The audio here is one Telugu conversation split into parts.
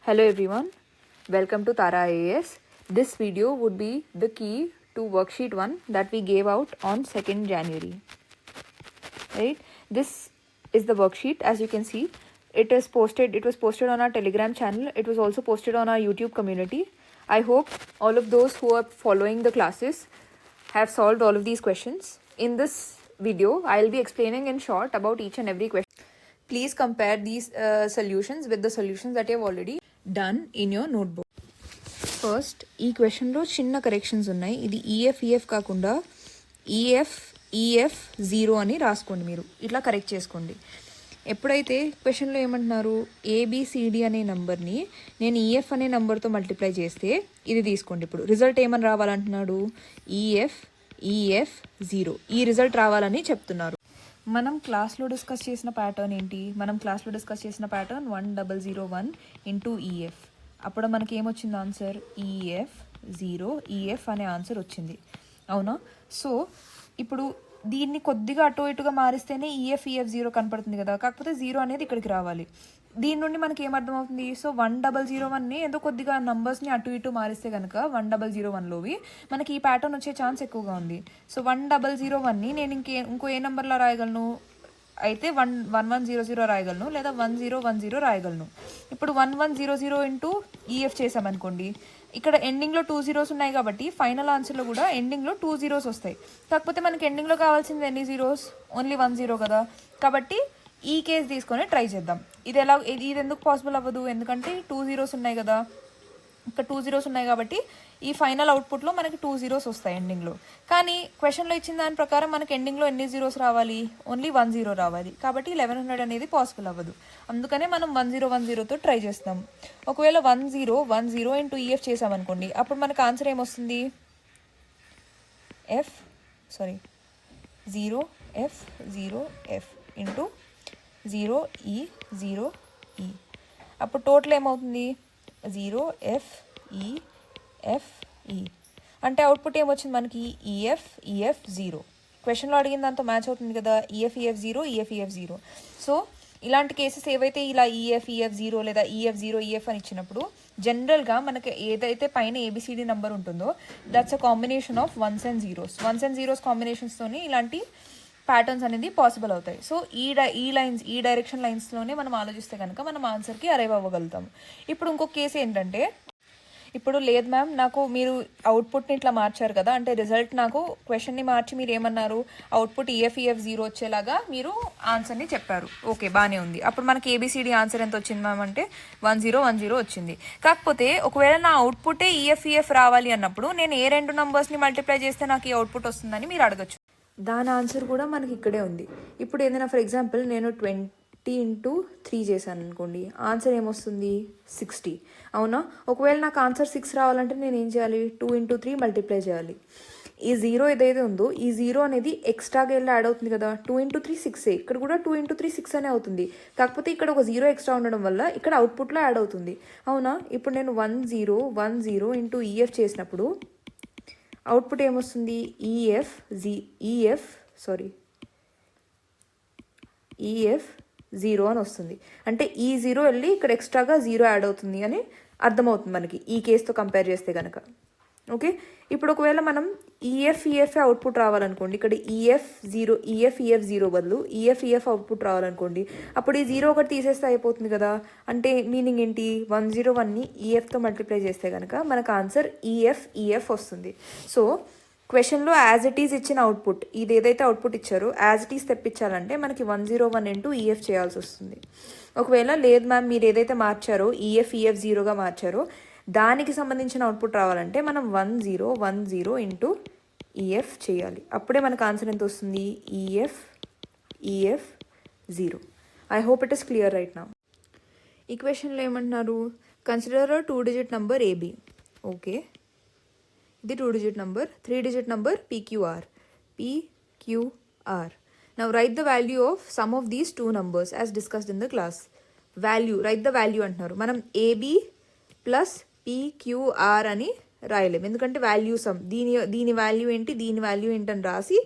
Hello everyone, welcome to Tara IAS. This video would be the key to worksheet 1 that we gave out on 2nd January. Right? This is the worksheet. As you can see, it was posted on our Telegram channel. It was also posted on our YouTube community. I hope all of those who are following the classes have solved all of these questions. In this video, I'll be explaining in short about each and every question. Please compare these solutions with the solutions that you have already done in your notebook. First ఈ క్వశ్చన్లో చిన్న కరెక్షన్స్ ఉన్నాయి. ఇది ఈఎఫ్ కాకుండా ఈఎఫ్ 0 అని రాసుకోండి. మీరు ఇట్లా కరెక్ట్ చేసుకోండి. ఎప్పుడైతే క్వశ్చన్లో ఏమంటున్నారు, ఏబిసిడి అనే నెంబర్ని నేను ఈఎఫ్ అనే నెంబర్తో మల్టిప్లై చేస్తే ఇది తీసుకోండి. ఇప్పుడు రిజల్ట్ ఏమని రావాలంటున్నాడు, ఈఎఫ్ 0 ఈ రిజల్ట్ రావాలని చెప్తున్నారు. మనం క్లాస్లో డిస్కస్ చేసిన ప్యాటర్న్ ఏంటి? మనం క్లాస్లో డిస్కస్ చేసిన ప్యాటర్న్ 1001 ఇంటూ ఈఎఫ్. అప్పుడు మనకి ఏమొచ్చింది ఆన్సర్, ఈఎఫ్ 0 అనే ఆన్సర్ వచ్చింది. అవునా? సో ఇప్పుడు దీన్ని కొద్దిగా అటు ఇటుగా మారిస్తేనే ఈఎఫ్ 0 కనపడుతుంది కదా, కాకపోతే 0 అనేది ఇక్కడికి రావాలి. దీని నుండి మనకి ఏమర్థమవుతుంది, సో 1001ని ఏదో కొద్దిగా నంబర్స్ని అటు ఇటు మారిస్తే కనుక 1001లోవి మనకి ఈ ప్యాటర్న్ వచ్చే ఛాన్స్ ఎక్కువగా ఉంది. సో 1001ని నేను ఇంకో ఏ నెంబర్లో రాయగలను అయితే 1100 రాయగలను, లేదా 1010 రాయగలను. ఇప్పుడు 1100 ఇంటూ ఈఎఫ్ చేసామనుకోండి, ఇక్కడ ఎండింగ్లో 2 zeros ఉన్నాయి కాబట్టి ఫైనల్ ఆన్సర్లో కూడా ఎండింగ్లో 2 zeros వస్తాయి. కాకపోతే మనకి ఎండింగ్లో కావాల్సింది ఎన్ని జీరోస్, ఓన్లీ 1 0 కదా. కాబట్టి ఈ కేస్ తీసుకొని ట్రై చేద్దాం. ఇది ఎందుకు పాసిబుల్ అవ్వదు, ఎందుకంటే 2 zeros ఉన్నాయి కదా, ఇక్కడ 2 zeros ఉన్నాయి కాబట్టి ఈ ఫైనల్ అవుట్పుట్లో మనకి 2 zeros వస్తాయి ఎండింగ్లో. కానీ క్వశ్చన్లో ఇచ్చిన దాని ప్రకారం మనకి ఎండింగ్లో ఎన్ని జీరోస్ రావాలి, ఓన్లీ 1 0 రావాలి. కాబట్టి 1100 అనేది పాసిబుల్ అవ్వదు. అందుకనే మనం 1010తో ట్రై చేస్తాం. ఒకవేళ 1010 ఇంటూ ఈఎఫ్ చేసామనుకోండి, అప్పుడు మనకు ఆన్సర్ ఏమొస్తుంది, 0f ఇంటూ 0e. అప్పుడు టోటల్ ఏమవుతుంది, 0fe అంటే అవుట్పుట్ ఏమొచ్చింది మనకి, ఈఎఫ్ 0. క్వశ్చన్లో అడిగిన దాంతో మ్యాచ్ అవుతుంది కదా, ఈఎఫ్ 0. సో ఇలాంటి కేసెస్ ఏవైతే ఇలా ఈఎఫ్ 0 లేదా ఈఎఫ్ 0 అని ఇచ్చినప్పుడు జనరల్గా మనకి ఏదైతే పైన ఏబిసిడి నెంబర్ ఉంటుందో that's a combination of ones and zeros కాంబినేషన్స్తోని ఇలాంటి ప్యాటర్న్స్ అనేది పాసిబుల్ అవుతాయి. సో ఈ డైరెక్షన్ లైన్స్లోనే మనం ఆలోచిస్తే కనుక మనం ఆన్సర్కి అరైవ్ అవ్వగలుగుతాం. ఇప్పుడు ఇంకొక కేసు ఏంటంటే, ఇప్పుడు లేదు మ్యామ్, నాకు మీరు అవుట్పుట్ని ఇట్లా మార్చారు కదా, అంటే రిజల్ట్ నాకు క్వశ్చన్ని మార్చి మీరు ఏమన్నారు, అవుట్పుట్ ఈఎఫ్ 0 వచ్చేలాగా మీరు ఆన్సర్ని చెప్పారు. ఓకే, బాగానే ఉంది. అప్పుడు మనకి ఏబిసిడి ఆన్సర్ ఎంత వచ్చింది మ్యామ్ అంటే 1010 వచ్చింది. కాకపోతే ఒకవేళ నా అవుట్పుటే ఈఎఫ్ రావాలి అన్నప్పుడు నేను ఏ రెండు నంబర్స్ని మల్టిప్లై చేస్తే నాకు ఈ అవుట్పుట్ వస్తుందని మీరు అడగచ్చు. దాని ఆన్సర్ కూడా మనకి ఇక్కడే ఉంది. ఇప్పుడు ఏదైనా ఫర్ ఎగ్జాంపుల్ నేను 20 ఇంటూ 3 చేశాను అనుకోండి, ఆన్సర్ ఏమొస్తుంది, 60. అవునా? ఒకవేళ నాకు ఆన్సర్ 6 రావాలంటే నేను ఏం చేయాలి, 2 ఇంటూ 3 మల్టిప్లై చేయాలి. ఈ 0 ఏదైతే ఉందో ఈ 0 అనేది ఎక్స్ట్రాగా వెళ్ళి యాడ్ అవుతుంది కదా, 2 ఇంటూ 3 6. ఇక్కడ కూడా 2 ఇంటూ 3 6 అనే అవుతుంది. కాకపోతే ఇక్కడ ఒక 0 ఎక్స్ట్రా ఉండడం వల్ల ఇక్కడ అవుట్పుట్లో యాడ్ అవుతుంది. అవునా? ఇప్పుడు నేను 1010 ఇంటూ ఈఎఫ్ చేసినప్పుడు అవుట్పుట్ ఏమొస్తుంది, ఈఎఫ్ 0 అని వస్తుంది. అంటే ఈ 0 వెళ్ళి ఇక్కడ ఎక్స్ట్రాగా 0 యాడ్ అవుతుంది అని అర్థమవుతుంది మనకి ఈ కేసుతో కంపేర్ చేస్తే కనుక. ఓకే, ఇప్పుడు ఒకవేళ మనం ఈఎఫ్ అవుట్పుట్ రావాలనుకోండి, ఇక్కడ ఈఎఫ్ 0 బదులు ఈఎఫ్ అవుట్పుట్ రావాలనుకోండి, అప్పుడు ఈ 0 ఒకటి తీసేస్తే అయిపోతుంది కదా. అంటే మీనింగ్ ఏంటి, 101ని ఈఎఫ్తో మల్టిప్లై చేస్తే కనుక మనకు ఆన్సర్ ఈఎఫ్ వస్తుంది. సో క్వశ్చన్లో యాజ్ ఇట్ ఈజ్ ఇచ్చిన అవుట్పుట్, ఇది ఏదైతే అవుట్పుట్ ఇచ్చారో యాజ్ ఇట్ ఈజ్ తెప్పించాలంటే మనకి 101 ఇంటూ ఈఎఫ్ చేయాల్సి వస్తుంది. ఒకవేళ లేదు మ్యామ్, మీరు ఏదైతే మార్చారో ఈఎఫ్ 0గా మార్చారో దానికి సంబంధించిన అవుట్పుట్ రావాలంటే మనం 1010 ఇంటూ ఈఎఫ్ చేయాలి. అప్పుడే మనకు ఆన్సర్ ఎంత వస్తుంది, EF 0. I hope it is clear right now. ఈ క్వశ్చన్లో ఏమంటున్నారు, consider 2 digit number AB. Okay, ఇది 2 digit number, 3 digit number PQR. Now write the value of sum of these two numbers as discussed in the class. Write the value అంటున్నారు. మనం AB ప్లస్ PQR అని రాయలేము, ఎందుకంటే వాల్యూ సమ్, దీని వాల్యూ ఏంటి, దీని వాల్యూ ఏంటని రాసి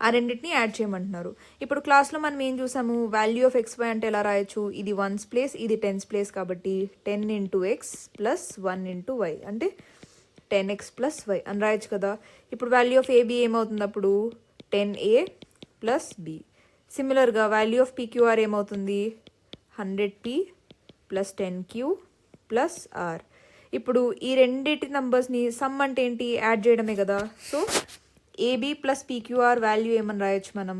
ఆ రెండింటిని యాడ్ చేయమంటున్నారు. ఇప్పుడు క్లాస్లో మనం ఏం చూసాము, వాల్యూ ఆఫ్ ఎక్స్ వై అంటే ఎలా రాయొచ్చు, ఇది 1's ప్లేస్ ఇది 10's ప్లేస్ కాబట్టి 10 × x + 1 × y అంటే 10x + y అని రాయొచ్చు కదా. ఇప్పుడు వాల్యూ ఆఫ్ ఏబి ఏమవుతుంది అప్పుడు 10a + b. సిమిలర్గా వాల్యూ ఆఫ్ పీక్యూఆర్ ఏమవుతుంది 100p + 10q + r. ఇప్పుడు ఈ రెండింటి నంబర్స్ని సమ్ అంటే ఏంటి, యాడ్ చేయడమే కదా. సో ఏబి + పీక్యూఆర్ వాల్యూ ఏమని రాయొచ్చు మనం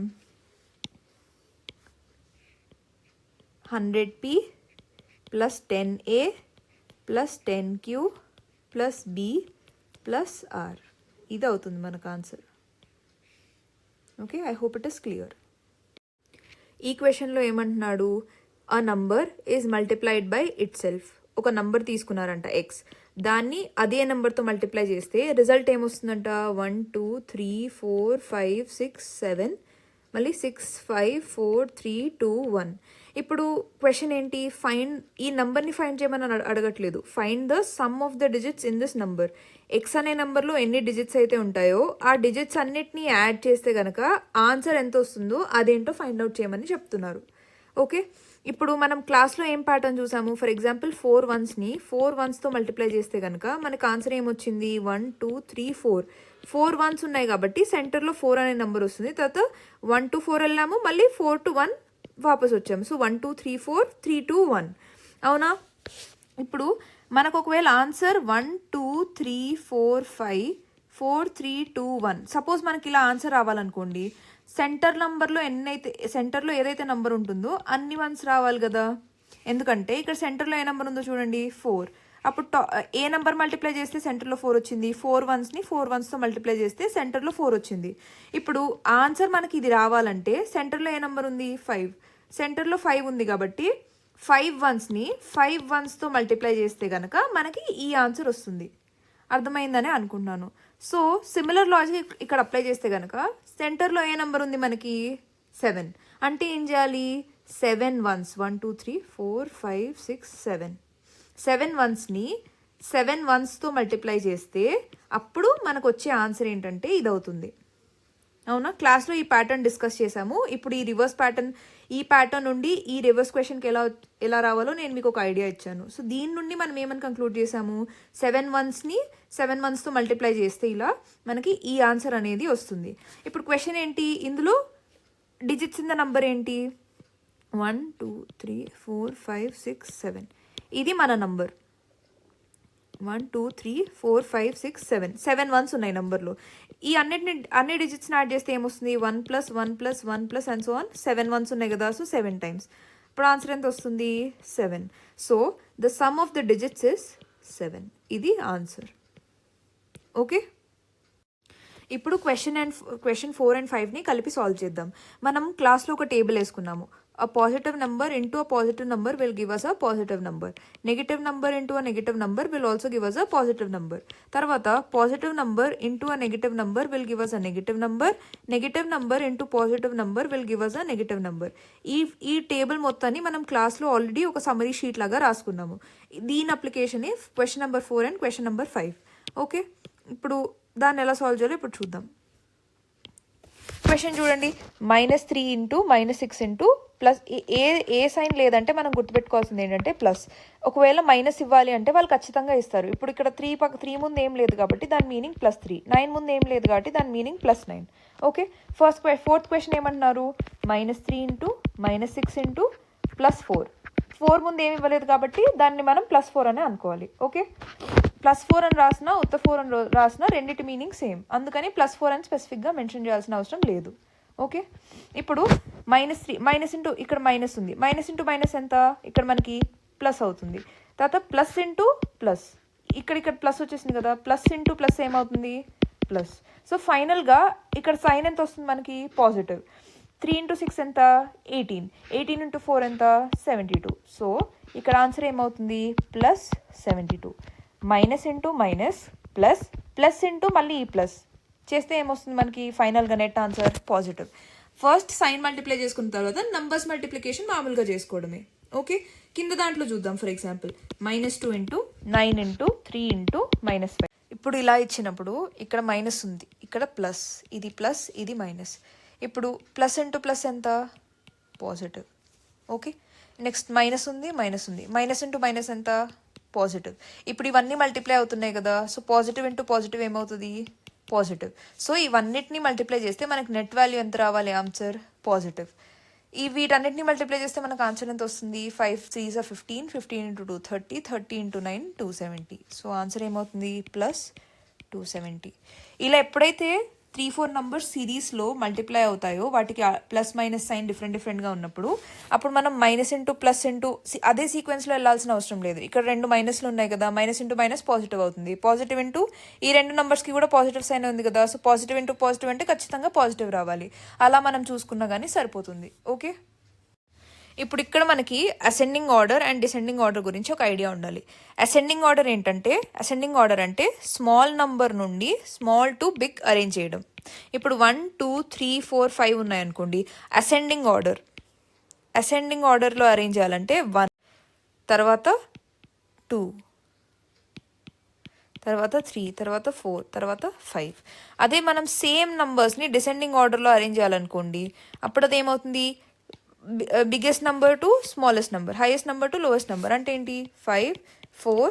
100p + 10a + 10q + b + r. ఇది అవుతుంది మనకు answer. Okay, I hope it is clear. ఈ క్వశ్చన్లో ఏమంటున్నాడు, a number is multiplied by it self. ఒక నంబర్ తీసుకున్నారంట ఎక్స్, దాన్ని అదే నెంబర్తో మల్టిప్లై చేస్తే రిజల్ట్ ఏమొస్తుందంట 1 2 3 4 5 6 7 మళ్ళీ 6 5 4 3 2 1. ఇప్పుడు క్వశ్చన్ ఏంటి, ఫైండ్ ఈ నెంబర్ని ఫైండ్ చేయమని అడగట్లేదు, find the sum of the digits in this number. X అనే నెంబర్లో ఎన్ని డిజిట్స్ అయితే ఉంటాయో ఆ డిజిట్స్ అన్నిటినీ యాడ్ చేస్తే కనుక ఆన్సర్ ఎంత వస్తుందో అదేంటో ఫైండ్ అవుట్ చేయమని చెప్తున్నారు. ఓకే, ఇప్పుడు మనం క్లాస్లో ఏం ప్యాటర్న్ చూసాము, ఫర్ ఎగ్జాంపుల్ 4 1స్ని 4 1స్తో మల్టిప్లై చేస్తే కనుక మనకు ఆన్సర్ ఏమొచ్చింది 1 2 3 4. 4 1s ఉన్నాయి కాబట్టి సెంటర్లో 4 అనే నెంబర్ వస్తుంది. తర్వాత 1 to 4 వెళ్ళాము, మళ్ళీ 4 to 1 వాపస్ వచ్చాము. సో 1 2 3 4 3 2 1 అవునా. ఇప్పుడు మనకు ఒకవేళ ఆన్సర్ 1 2 3 4 5 4 3 2 1 సపోజ్ మనకి ఇలా ఆన్సర్ రావాలనుకోండి, సెంటర్లో ఏదైతే నెంబర్ ఉంటుందో అన్ని 1s రావాలి కదా. ఎందుకంటే ఇక్కడ సెంటర్లో ఏ నెంబర్ ఉందో చూడండి 4. అప్పుడు ఏ నెంబర్ మల్టిప్లై చేస్తే సెంటర్లో 4 వచ్చింది, 4 1స్ని 4 1స్తో మల్టిప్లై చేస్తే సెంటర్లో 4 వచ్చింది. ఇప్పుడు ఆన్సర్ మనకి ఇది రావాలంటే సెంటర్లో ఏ నెంబర్ ఉంది 5, సెంటర్లో 5 ఉంది కాబట్టి 5 1స్ని 5 1స్తో మల్టిప్లై చేస్తే కనుక మనకి ఈ ఆన్సర్ వస్తుంది. అర్థమైందని అనుకుంటున్నాను. సో సిమిలర్ లాజిక్ ఇక్కడ అప్లై చేస్తే కనుక సెంటర్లో ఏ నెంబర్ ఉంది మనకి 7, అంటే ఏం చేయాలి 7 1s 1 2 3 4 5 6 7 7 1స్ని 7 1స్తో మల్టిప్లై చేస్తే అప్పుడు మనకు వచ్చే ఆన్సర్ ఏంటంటే ఇది అవుతుంది. అవునా, క్లాస్లో ఈ ప్యాటర్న్ డిస్కస్ చేసాము. ఇప్పుడు ఈ రివర్స్ ప్యాటర్న్, ఈ ప్యాటర్న్ నుండి ఈ రివర్స్ క్వశ్చన్కి ఎలా రావాలో నేను మీకు ఒక ఐడియా ఇచ్చాను. సో దీని నుండి మనం ఏమని కంక్లూడ్ చేసాము, 7 1స్ని 7 1స్తో మల్టిప్లై చేస్తే ఇలా మనకి ఈ ఆన్సర్ అనేది వస్తుంది. ఇప్పుడు క్వశ్చన్ ఏంటి, ఇందులో డిజిట్స్ ఇన్ ద నంబర్ ఏంటి 1 2 3 4 5 6 7. ఇది మన నంబర్ 1 2 3 4 5 6 7 7 1s ఉన్నాయి నెంబర్లో. ఈ అన్ని డిజిట్స్ని యాడ్ చేస్తే ఏమొస్తుంది 1 + 1 + 1 + అండ్ సో ఆన్ 7 1s ఉన్నాయి కదా. So 7 times. ఇప్పుడు ఆన్సర్ ఎంత వస్తుంది 7. So the sum of the digits is 7. ఇది ఆన్సర్. ఓకే, ఇప్పుడు క్వశ్చన్ 4 and 5ని కలిపి సాల్వ్ చేద్దాం. మనం క్లాస్లో ఒక టేబుల్ వేసుకున్నాము. A positive number into a positive number will give us a positive number. Negative number into a negative number will also give us a positive number. తర్వాత positive number into a negative number will give us a negative number. Negative number into positive number will give us a negative number. ఈ టేబుల్ మొత్తాన్ని మనం క్లాస్లో ఆల్రెడీ ఒక సమ్మరీ షీట్ లాగా రాసుకున్నాము. దీని application question number 4 and question number 5. Okay, ఇప్పుడు దాన్ని ఎలా సాల్వ్ చేయాలో ఇప్పుడు చూద్దాం. క్వశ్చన్ చూడండి, -3 ఇంటూ -6 ఇంటూ ప్లస్ ఏ సైన్ లేదంటే మనం గుర్తుపెట్టుకోవాల్సింది ఏంటంటే ప్లస్. ఒకవేళ మైనస్ ఇవ్వాలి అంటే వాళ్ళు ఖచ్చితంగా ఇస్తారు. ఇప్పుడు ఇక్కడ 3 ముందు ఏం లేదు కాబట్టి దాని మీనింగ్ +3, 9 ముందు ఏం లేదు కాబట్టి దాని మీనింగ్ +9. ఓకే, ఫోర్త్ క్వశ్చన్ ఏమంటున్నారు, -3 ఇంటూ -6 ఇంటూ +4. 4 ముందు ఏమి ఇవ్వలేదు కాబట్టి దాన్ని మనం +4 అనే అనుకోవాలి. ఓకే, +4 అని రాసినా ఉత్త 4 అని రాసినా రెండింటి మీనింగ్ సేమ్, అందుకని +4 అని స్పెసిఫిక్గా మెన్షన్ చేయాల్సిన అవసరం లేదు. ఓకే, ఇప్పుడు -3 మైనస్ ఇంటూ ఇక్కడ మైనస్ ఉంది, మైనస్ ఇంటూ మైనస్ ఎంత, ఇక్కడ మనకి ప్లస్ అవుతుంది. తర్వాత ప్లస్ ఇంటూ ప్లస్, ఇక్కడ ప్లస్ వచ్చేసింది కదా, ప్లస్ ఇంటూ ప్లస్ ఏమవుతుంది ప్లస్. సో ఫైనల్గా ఇక్కడ సైన్ ఎంత వస్తుంది మనకి పాజిటివ్. 3 × 6 ఎంత 18, 18 × 4 ఎంత 72. సో ఇక్కడ ఆన్సర్ ఏమవుతుంది +72. Minus into minus plus, plus into మళ్ళీ ఈ ప్లస్ చేస్తే ఏమొస్తుంది మనకి ఫైనల్గా net answer positive. First sign multiply చేసుకున్న తర్వాత నంబర్స్ మల్టిప్లికేషన్ మామూలుగా చేసుకోవడమే. ఓకే, కింద దాంట్లో చూద్దాం. For example -2 into 9 into 3 into -5. ఇప్పుడు ఇలా ఇచ్చినప్పుడు ఇక్కడ మైనస్ ఉంది, ఇక్కడ ప్లస్, ఇది ప్లస్ ఇది మైనస్. ఇప్పుడు ప్లస్ ఇంటూ ప్లస్ ఎంత, పాజిటివ్. ఓకే, నెక్స్ట్ మైనస్ ఉంది, మైనస్ ఇంటూ మైనస్ ఎంత, పాజిటివ్. ఇప్పుడు ఇవన్నీ మల్టిప్లై అవుతున్నాయి కదా, సో పాజిటివ్ ఇంటూ పాజిటివ్ ఏమవుతుంది, పాజిటివ్. సో ఇవన్నిటిని మల్టిప్లై చేస్తే మనకి నెట్ వాల్యూ ఎంత రావాలి, ఆన్సర్ పాజిటివ్. వీటన్నిటిని మల్టిప్లై చేస్తే మనకు ఆన్సర్ ఎంత వస్తుంది, 5 3s 15, 15 into 2 30, 30 into 9 270. So answer ఏమవుతుంది, ప్లస్ 270. ఇలా ఎప్పుడైతే 3-4 నంబర్స్ సిరీస్లో మల్టిప్లై అవుతాయో వాటికి ప్లస్ మైనస్ సైన్ డిఫరెంట్గా ఉన్నప్పుడు అప్పుడు మనం మైనస్ ఇంటూ ప్లస్ ఇంటూ అదే సీక్వెన్స్లో వెళ్ళాల్సిన అవసరం లేదు. ఇక్కడ 2 మైనస్లు ఉన్నాయి కదా, మైనస్ ఇంటూ మైనస్ పాజిటివ్ అవుతుంది, పాజిటివ్ ఇంటూ ఈ 2 నంబర్స్కి కూడా పాజిటివ్ సైన్ ఉంది కదా, సో పాజిటివ్ ఇంటూ పాజిటివ్ అంటే ఖచ్చితంగా పాజిటివ్ రావాలి. అలా మనం చూసుకున్నా కానీ సరిపోతుంది. ఓకే, ఇప్పుడు ఇక్కడ మనకి ascending order and descending order గురించి ఒక ఐడియా ఉండాలి. అసెండింగ్ ఆర్డర్ ఏంటంటే, అసెండింగ్ ఆర్డర్ అంటే స్మాల్ నంబర్ నుండి స్మాల్ టు బిగ్ అరేంజ్ చేయడం. ఇప్పుడు 1 2 3 4 5 ఉన్నాయనుకోండి, అసెండింగ్ ఆర్డర్లో అరేంజ్ చేయాలంటే 1 తర్వాత 2 తర్వాత 3 తర్వాత 4 తర్వాత 5. అదే మనం సేమ్ నంబర్స్ని డిసెండింగ్ ఆర్డర్లో అరేంజ్ చేయాలనుకోండి, అప్పుడు అది ఏమవుతుంది, biggest number to smallest number, highest number to lowest number. అంటే ఏంటి, 5 4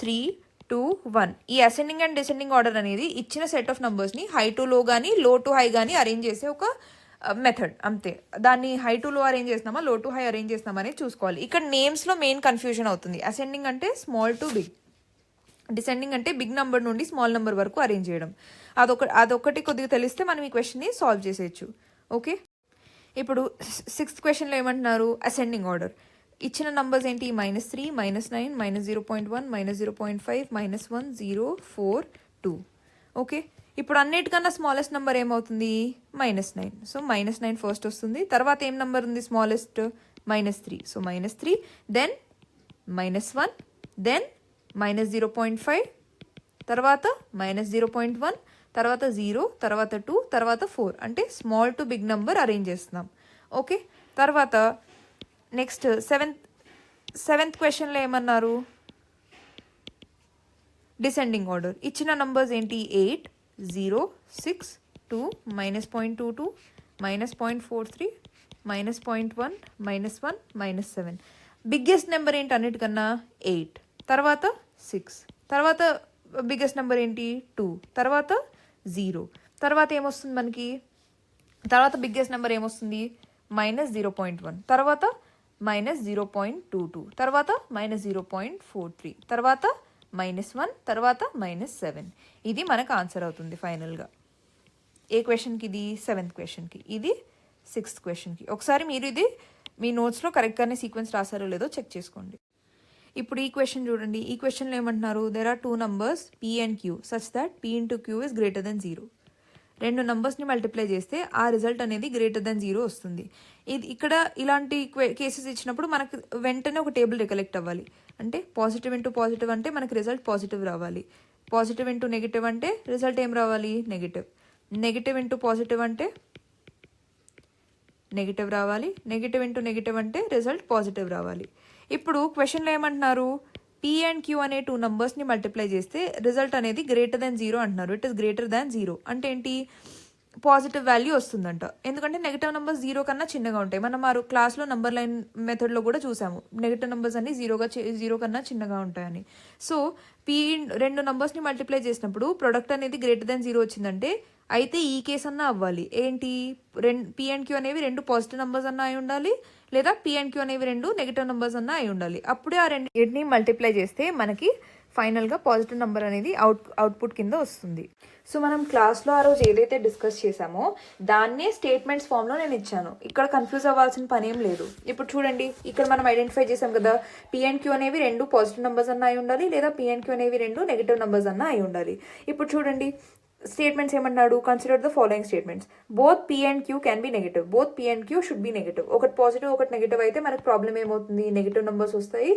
3 2 1. ఈ అసెండింగ్ అండ్ డిసెండింగ్ ఆర్డర్ అనేది ఇచ్చిన సెట్ ఆఫ్ నంబర్స్ని హై టు లో కానీ లో టు హై కానీ అరేంజ్ చేసే ఒక మెథడ్ అంతే. దాన్ని హై టు లో అరేంజ్ చేస్తున్నామా, లో టు హై అరేంజ్ చేస్తున్నామా అనేది చూసుకోవాలి. ఇక్కడ నేమ్స్లో మెయిన్ కన్ఫ్యూజన్ అవుతుంది. అసెండింగ్ అంటే స్మాల్ టు బిగ్, డిసెండింగ్ అంటే బిగ్ నెంబర్ నుండి స్మాల్ నెంబర్ వరకు అరేంజ్ చేయడం. అదొకటి కొద్దిగా తెలిస్తే మనం ఈ క్వశ్చన్ని సాల్వ్ చేసేయచ్చు. ఓకే, ఇప్పుడు 6th క్వశ్చన్లో ఏమంటున్నారు, అసెండింగ్ ఆర్డర్. ఇచ్చిన నంబర్స్ ఏంటి, -3 -9 -0.1 -0.5 -1 0 4 2. ఓకే, ఇప్పుడు అన్నిటికన్నా స్మాలెస్ట్ నెంబర్ ఏమవుతుంది, -9. సో -9 ఫస్ట్ వస్తుంది. తర్వాత ఏం నెంబర్ ఉంది స్మాలెస్ట్, -3. సో -3, దెన్ -1, దెన్ -0.5, తర్వాత -0.1, తర్వాత 0, తర్వాత 2, తర్వాత 4. అంటే small to big number arrange చేస్తున్నాం. ఓకే, తర్వాత నెక్స్ట్ సెవెంత్ క్వశ్చన్లో ఏమన్నారు, డిసెండింగ్ ఆర్డర్. ఇచ్చిన నంబర్స్ ఏంటి, 8 0 6 2 -0.22 -0.43 -0.1 -1 -7. బిగ్గెస్ట్ నెంబర్ ఏంటి అన్నిటికన్నా, 8. తర్వాత 6, తర్వాత బిగ్గెస్ట్ నెంబర్ ఏంటి, 2, తర్వాత 0, తర్వాత ఏమొస్తుంది మనకి, తర్వాత బిగ్గెస్ట్ నెంబర్ ఏమొస్తుంది, -0.1, తర్వాత -0.22, తర్వాత -0.43, తర్వాత -1, తర్వాత -7. ఇది మనకు ఆన్సర్ అవుతుంది ఫైనల్గా. ఏ క్వశ్చన్కి ఇది, 7th క్వశ్చన్కి. ఇది 6th క్వశ్చన్కి. ఒకసారి మీరు ఇది మీ నోట్స్లో కరెక్ట్గానే సీక్వెన్స్ రాసారో లేదో చెక్ చేసుకోండి. ఇప్పుడు ఈ క్వశ్చన్ చూడండి. ఈ క్వశ్చన్లో ఏమంటున్నారు, there are 2 numbers P and Q such that P into Q is greater than 0. 2 నంబర్స్ని మల్టిప్లై చేస్తే ఆ రిజల్ట్ అనేది గ్రేటర్ దెన్ 0 వస్తుంది. ఇది ఇక్కడ ఇలాంటి కేసెస్ ఇచ్చినప్పుడు మనకు వెంటనే ఒక టేబుల్ రికలెక్ట్ అవ్వాలి. అంటే పాజిటివ్ ఇంటూ పాజిటివ్ అంటే మనకి రిజల్ట్ పాజిటివ్ రావాలి, పాజిటివ్ ఇంటూ నెగిటివ్ అంటే రిజల్ట్ ఏం రావాలి, నెగిటివ్, నెగిటివ్ ఇంటూ పాజిటివ్ అంటే నెగిటివ్ రావాలి, నెగిటివ్ ఇంటూ నెగిటివ్ అంటే రిజల్ట్ పాజిటివ్ రావాలి. ఇప్పుడు క్వశ్చన్లో ఏమంటున్నారు, P and Q అనే 2 నంబర్స్ని మల్టిప్లై చేస్తే రిజల్ట్ అనేది గ్రేటర్ దెన్ 0 అంటున్నారు. ఇట్ ఈస్ గ్రేటర్ దాన్ 0 అంటే ఏంటి, పాజిటివ్ వాల్యూ వస్తుందంట. ఎందుకంటే నెగిటివ్ నెంబర్స్ 0 కన్నా చిన్నగా ఉంటాయి. మనం ఆ క్లాస్లో నెంబర్ లైన్ మెథడ్లో కూడా చూసాము, నెగిటివ్ నెంబర్స్ అన్ని 0 కన్నా చిన్నగా ఉంటాయని. సో రెండు నంబర్స్ని మల్టిప్లై చేసినప్పుడు ప్రొడక్ట్ అనేది గ్రేటర్ దెన్ 0 వచ్చిందంటే అయితే ఈ కేసు అన్నా అవ్వాలి. ఏంటి, P and Q అనేవి 2 పాజిటివ్ నెంబర్స్ అన్నా అయి ఉండాలి, లేదా P and Q అనేవి 2 నెగిటివ్ నెంబర్స్ అన్నా అయి ఉండాలి. అప్పుడే ఆ రెండింటిని మల్టిప్లై చేస్తే మనకి ఫైనల్గా పాజిటివ్ నెంబర్ అనేది అవుట్పుట్ కింద వస్తుంది. సో మనం క్లాస్లో ఆ రోజు ఏదైతే డిస్కస్ చేసామో దాన్నే స్టేట్మెంట్స్ ఫామ్లో నేను ఇచ్చాను. ఇక్కడ కన్ఫ్యూజ్ అవ్వాల్సిన పని ఏం లేదు. ఇప్పుడు చూడండి, ఇక్కడ మనం ఐడెంటిఫై చేసాం కదా, P and Q అనేవి 2 పాజిటివ్ నెంబర్స్ అన్నా అయి ఉండాలి, లేదా P and Q అనేవి 2 నెగిటివ్ నెంబర్స్ అన్నా అయి ఉండాలి. ఇప్పుడు చూడండి స్టేట్మెంట్స్ ఏమన్నాడు, consider the following statements. Both P and Q can be negative, both P and Q should be negative. ఒకటి పాజిటివ్ ఒకటి నెగిటివ్ అయితే మనకు ప్రాబ్లం ఏమవుతుంది, నెగిటివ్ నెంబర్స్ వస్తాయి.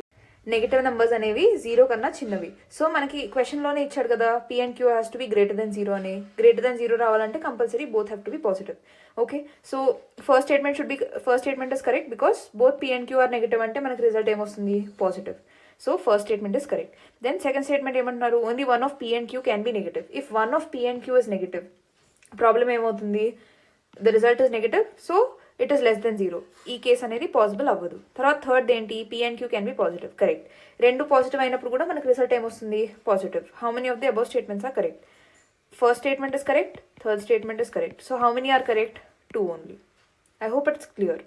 నెగిటివ్ నెంబర్స్ అనేవి 0 కన్నా చిన్నవి. సో మనకి క్వశ్చన్లోనే ఇచ్చాడు కదా, P and Q has to be greater than 0 అని. గ్రేటర్ దెన్ 0 రావాలంటే compulsory both have to be positive. Okay, so first statement is correct because both P and Q are negative అంటే మనకి రిజల్ట్ ఏమొస్తుంది, positive. So first statement is correct. Then second statement ఏమంటున్నారు, only one of P and Q can be negative. If one of P and Q is negative problem ఏమవుతుంది, the result is negative, so it is less than 0. ఈ కేస్ అనేది పాసిబుల్ అవ్వదు. తర్వాత థర్డ్ ఏంటి, P and Q can be positive. Correct. రెండు పాజిటివ్ అయినప్పుడు కూడా మనకు రిజల్ట్ ఏమొస్తుంది, positive. How many of the above statements are correct? First statement is correct, third statement is correct. So how many are correct? 2 only. I hope it's clear.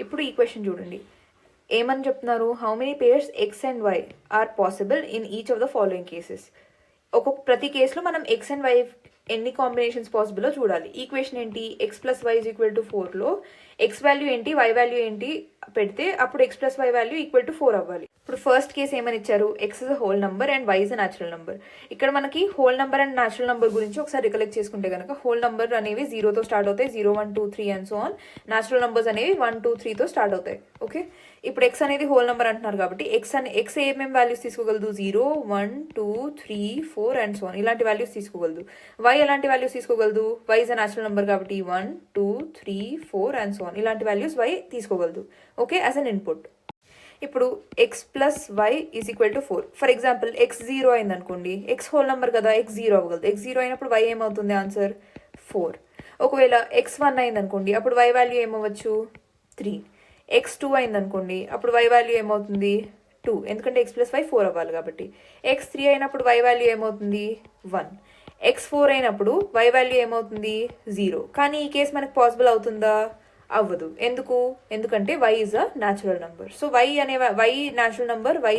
ఇప్పుడు ఈ క్వశ్చన్ చూడండి, ఏమని చెప్తున్నారు, how many pairs x and y are possible in each of the following cases. ప్రతి కేసులో మనం ఎక్స్ అండ్ వై ఎన్ని కాంబినేషన్స్ పాసిబుల్లో చూడాలి. ఈక్వేషన్ ఏంటి, X plus why is equal to 4లో ఎక్స్ వాల్యూ ఏంటి, వై వాల్యూ ఏంటి పెడితే అప్పుడు X plus Y value equal to 4 అవ్వాలి. ఇప్పుడు ఫస్ట్ కేసు ఏమని ఇచ్చారు, X is a whole number and Y is a natural number. ఇక్కడ మనకి whole number and natural number గురించి ఒకసారి రికలెక్ట్ చేసుకుంటే కనుక, హోల్ నంబర్ అనేవి 0తో స్టార్ట్ అవుతాయి, 0, 1, 2, 3 and so on. Natural numbers అనేవి 1, 2, 3తో స్టార్ట్ అవుతాయి. ఓకే, ఇప్పుడు ఎక్స్ అనేది హోల్ నెంబర్ అంటున్నారు కాబట్టి ఎక్స్ ఏమేమి వాల్యూస్ తీసుకోగలదు, 0, 1, 2, 3, 4 అండ్ సో ఆన్ ఇలాంటి వాల్యూస్ తీసుకోగలదు. వై ఎలాంటి వాల్యూస్ తీసుకోగలదు, y is a natural number కాబట్టి 1, 2, 3, 4 అండ్ సో ఆన్ ఇలాంటి వాల్యూస్ వై తీసుకోగలదు. Okay, as an input. ఇప్పుడు x plus why is equal to 4. For example X 0 అయింది అనుకోండి, ఎక్స్ హోల్ నెంబర్ కదా, ఎక్స్ 0 అవ్వగలదు. ఎక్స్ 0 అయినప్పుడు వై ఏమవుతుంది, ఆన్సర్ 4. ఒకవేళ ఎక్స్ 1 అయింది అనుకోండి, అప్పుడు వై వాల్యూ ఏమవ్వచ్చు, 3. ఎక్స్ 2 అయింది అనుకోండి, అప్పుడు వై వాల్యూ ఏమవుతుంది, 2, ఎందుకంటే ఎక్స్ ప్లస్ వై 4 అవ్వాలి కాబట్టి. ఎక్స్ 3 అయినప్పుడు వై వాల్యూ ఏమవుతుంది, 1. ఎక్స్ 4 అయినప్పుడు వై వాల్యూ ఏమవుతుంది, 0. కానీ ఈ కేసు మనకు పాసిబుల్ అవుతుందా, అవ్వదు. ఎందుకంటే y is a natural number. So y natural number, y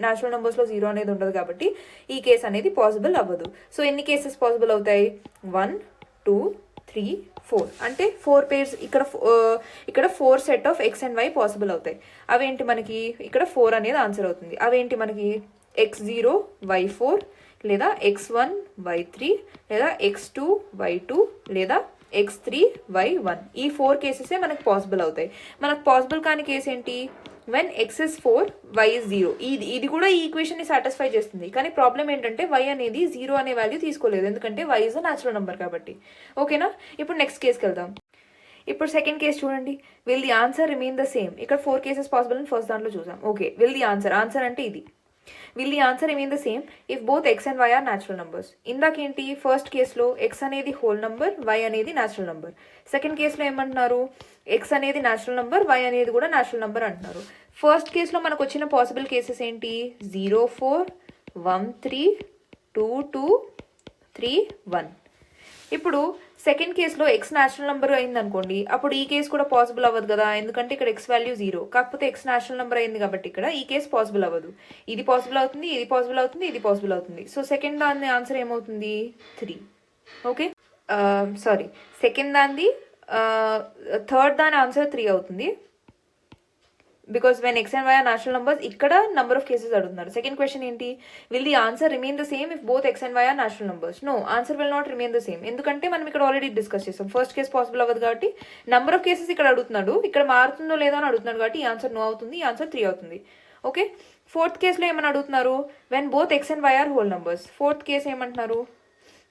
natural నంబర్స్లో 0 అనేది ఉండదు కాబట్టి ఈ కేసు అనేది పాసిబుల్ అవ్వదు. సో ఎన్ని కేసెస్ పాసిబుల్ అవుతాయి, 1, 2, 3, 4 అంటే 4 పేర్స్ ఇక్కడ 4 set of x and y possible అవుతాయి. అవేంటి మనకి, ఇక్కడ 4 అనేది ఆన్సర్ అవుతుంది. అవేంటి మనకి, x0, y4 లేదా x1, y3 లేదా x2, y2 లేదా x3, y1. ఈ 4 కేసెసే మనకు పాసిబుల్ అవుతాయి. మనకు పాసిబుల్ కాని కేసు ఏంటి, when x is 4, y is 0. ఇది కూడా ఈ ఈక్వేషన్ని సాటిస్ఫై చేస్తుంది. కానీ ప్రాబ్లం ఏంటంటే y అనేది 0 అనే వాల్యూ తీసుకోలేదు, ఎందుకంటే y is a natural number కాబట్టి. ఓకేనా, ఇప్పుడు నెక్స్ట్ కేసుకి వెళ్దాం. ఇప్పుడు సెకండ్ కేసు చూడండి, will the answer remain the same. ఇక్కడ 4 కేసెస్ పాసిబుల్ అని ఫస్ట్ దాంట్లో చూసాం. ఓకే, విల్ ది ఆన్సర్ అంటే ఇది, will the answer remain the same if both x and y are natural numbers. ఇందాకేంటి, ఫస్ట్ కేసులో ఎక్స్ అనేది హోల్ నంబర్, వై అనేది న్యాచురల్ నంబర్. సెకండ్ కేసులో ఏమంటున్నారు, ఎక్స్ అనేది న్యాచురల్ నంబర్, వై అనేది కూడా న్యాచురల్ నంబర్ అంటున్నారు. ఫస్ట్ కేసులో మనకు వచ్చిన పాసిబుల్ కేసెస్ ఏంటి, 0, 4, 1, 3, 2, 2, 3, 1. ఇప్పుడు సెకండ్ కేసులో ఎక్స్ న్యాచురల్ నెంబర్ అయింది అనుకోండి, అప్పుడు ఈ కేసు కూడా పాసిబుల్ అవ్వదు కదా, ఎందుకంటే ఇక్కడ ఎక్స్ వాల్యూ 0. కాకపోతే ఎక్స్ న్యాచురల్ నెంబర్ అయింది కాబట్టి ఇక్కడ ఈ కేసు పాసిబుల్ అవ్వదు. ఇది పాసిబుల్ అవుతుంది, ఇది పాసిబుల్ అవుతుంది, ఇది పాసిబుల్ అవుతుంది. సో సెకండ్ దాని ఆన్సర్ ఏమవుతుంది, 3. ఓకే, సెకండ్ దాన్ని థర్డ్ దాని ఆన్సర్ 3 అవుతుంది. Because when x and y are natural numbers, ఇక్కడ నెంబర్ ఆఫ్ కేసెస్ అడుగుతున్నారు. సెకండ్ క్వశ్చన్ ఏంటి, will the answer remain the same if both x and y are natural numbers. No, answer will not remain the same. ఎందుకంటే మనం ఇక్కడ ఆల్రెడీ డిస్కస్ చేస్తాం, ఫస్ట్ కేసు పాసిబుల్ అవ్వదు కాబట్టి నెంబర్ ఆఫ్ కేసెస్ ఇక్కడ అడుగుతున్నాడు, ఇక్కడ మారుతుందో లేదో అని అడుగుతున్నాడు కాబట్టి ఈ ఆన్సర్ నో అవుతుంది, ఈ ఆన్సర్ 3 అవుతుంది. ఓకే, ఫోర్త్ కేసులో ఏమని అడుగుతున్నారు, when both x and y are whole numbers. Fourth case ఏమంటున్నారు,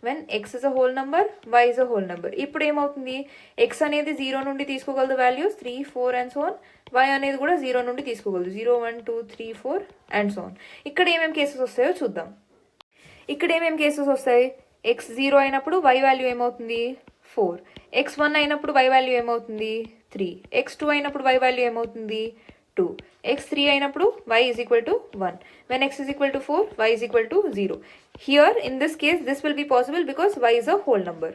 when x is a whole number, y is a whole number. ఇప్పుడు ఏమవుతుంది, ఎక్స్ అనేది 0 నుండి తీసుకోగలదు values 3, 4 and so on. Y అనేది కూడా 0 నుండి తీసుకోగలదు 0, 1, 2, 3, 4 అండ్ సో ఆన్. ఇక్కడ ఏమేమి కేసెస్ వస్తాయో చూద్దాం. ఇక్కడ ఏమేమి కేసెస్ వస్తాయి, ఎక్స్ 0 అయినప్పుడు వై వాల్యూ ఏమవుతుంది, 4. ఎక్స్ 1 అయినప్పుడు వై వాల్యూ ఏమవుతుంది, 3. ఎక్స్ 2 అయినప్పుడు వై వాల్యూ ఏమవుతుంది, 2. ఎక్స్ 3 అయినప్పుడు y is equal to 1. When x is equal to 4, y is equal to 0. Here, in this case, this will be possible because y is a whole number.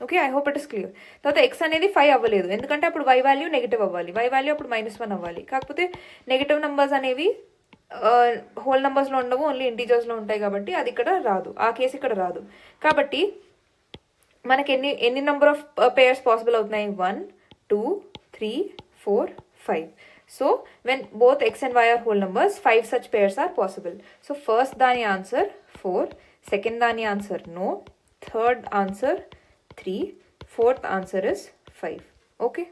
Okay, I hope it is clear. తర్వాత x అనేది 5 అవ్వలేదు, ఎందుకంటే అప్పుడు y వాల్యూ నెగిటివ్ అవ్వాలి, y వాల్యూ అప్పుడు -1 అవ్వాలి. కాకపోతే నెగిటివ్ నెంబర్స్ అనేవి హోల్ నెంబర్స్లో ఉండవు, ఓన్లీ ఇంటీజర్స్లో ఉంటాయి కాబట్టి అది ఇక్కడ రాదు, ఆ కేసు ఇక్కడ రాదు. కాబట్టి మనకి ఎన్ని నెంబర్ ఆఫ్ పేర్స్ పాసిబుల్ అవుతున్నాయి, 1, 2, 3, 4, 5. So, when both x and y are whole numbers, 5 such pairs are possible. So, first dani answer 4, second dani answer no, third answer 3, fourth answer is 5. Okay.